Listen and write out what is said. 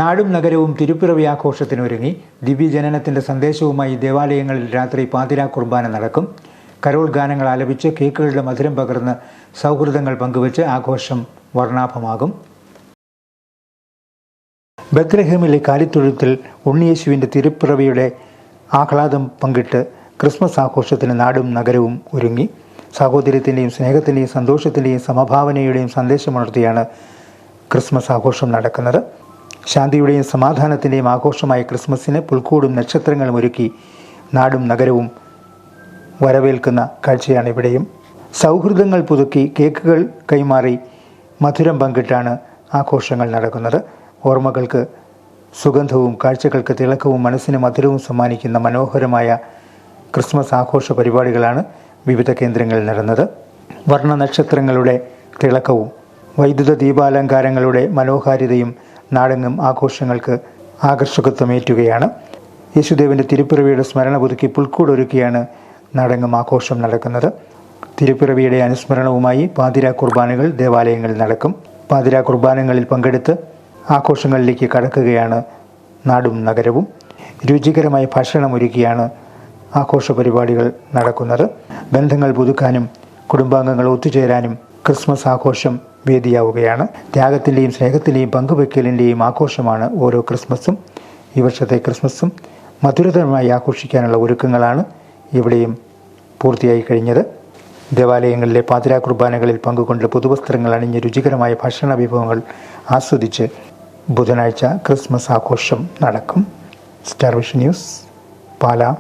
നാടും നഗരവും തിരുപ്പിറവി ആഘോഷത്തിനൊരുങ്ങി. ദിവ്യജനനത്തിൻ്റെ സന്ദേശവുമായി ദേവാലയങ്ങളിൽ രാത്രി പാതിരാ കുർബാന നടക്കും. കരോൾ ഗാനങ്ങൾ ആലപിച്ച് കേക്കുകളുടെ മധുരം പകർന്ന് സൗഹൃദങ്ങൾ പങ്കുവച്ച് ആഘോഷം വർണ്ണാഭമാകും. ബത്ലഹേമിലെ കാലിത്തൊഴുത്തിൽ ഉണ്ണിയേശുവിൻ്റെ തിരുപ്പിറവിയുടെ ആഹ്ലാദം പങ്കിട്ട് ക്രിസ്മസ് ആഘോഷത്തിന് നാടും നഗരവും ഒരുങ്ങി. സാഹോദര്യത്തിൻ്റെയും സ്നേഹത്തിൻ്റെയും സന്തോഷത്തിൻ്റെയും സമഭാവനയുടെയും സന്ദേശമുണർത്തിയാണ് ക്രിസ്മസ് ആഘോഷം നടക്കുന്നത്. ശാന്തിയുടെയും സമാധാനത്തിൻ്റെയും ആഘോഷമായ ക്രിസ്മസിന് പുൽക്കൂടും നക്ഷത്രങ്ങളും ഒരുക്കി നാടും നഗരവും വരവേൽക്കുന്ന കാഴ്ചയാണ് ഇവിടെയും. സൗഹൃദങ്ങൾ പുതുക്കി കേക്കുകൾ കൈമാറി മധുരം പങ്കിട്ടാണ് ആഘോഷങ്ങൾ നടക്കുന്നത്. ഓർമ്മകൾക്ക് സുഗന്ധവും കാഴ്ചകൾക്ക് തിളക്കവും മനസ്സിന് മധുരവും സമ്മാനിക്കുന്ന മനോഹരമായ ക്രിസ്മസ് ആഘോഷ പരിപാടികളാണ് വിവിധ കേന്ദ്രങ്ങളിൽ നടന്നത്. വർണ്ണ നക്ഷത്രങ്ങളുടെ തിളക്കവും വൈദ്യുത ദീപാലങ്കാരങ്ങളുടെ മനോഹാരിതയും നാടെങ്ങും ആഘോഷങ്ങൾക്ക് ആകർഷകത്വമേറ്റുകയാണ്. യേശുദേവൻ്റെ തിരുപ്പിറവിയുടെ സ്മരണ പുതുക്കി പുൽക്കൂടൊരുക്കിയാണ് നാടെങ്ങും ആഘോഷം നടക്കുന്നത്. തിരുപ്പിറവിയുടെ അനുസ്മരണവുമായി പാതിരാ കുർബാനകൾ ദേവാലയങ്ങളിൽ നടക്കും. പാതിരാ കുർബാനകളിൽ പങ്കെടുത്ത് ആഘോഷങ്ങളിലേക്ക് കടക്കുകയാണ് നാടും നഗരവും. രുചികരമായ ഭക്ഷണമൊരുക്കിയാണ് ആഘോഷ പരിപാടികൾ നടക്കുന്നത്. ബന്ധങ്ങൾ പുതുക്കാനും കുടുംബാംഗങ്ങൾ ഒത്തുചേരാനും ക്രിസ്മസ് ആഘോഷം വേദിയാവുകയാണ്. ത്യാഗത്തിൻ്റെയും സ്നേഹത്തിൻ്റെയും പങ്കുവയ്ക്കലിൻ്റെയും ആഘോഷമാണ് ഓരോ ക്രിസ്മസും. ഈ വർഷത്തെ ക്രിസ്മസും മധുരതരമായി ആഘോഷിക്കാനുള്ള ഒരുക്കങ്ങളാണ് ഇവിടെയും പൂർത്തിയായി കഴിഞ്ഞത്. ദേവാലയങ്ങളിലെ പാതിരാ കുർബാനകളിൽ പങ്കുകൊണ്ട് പുതുവസ്ത്രങ്ങൾ അണിഞ്ഞ് രുചികരമായ ഭക്ഷണ വിഭവങ്ങൾ ആസ്വദിച്ച് ബുധനാഴ്ച ക്രിസ്മസ് ആഘോഷം നടക്കും. Star vision news, Pala.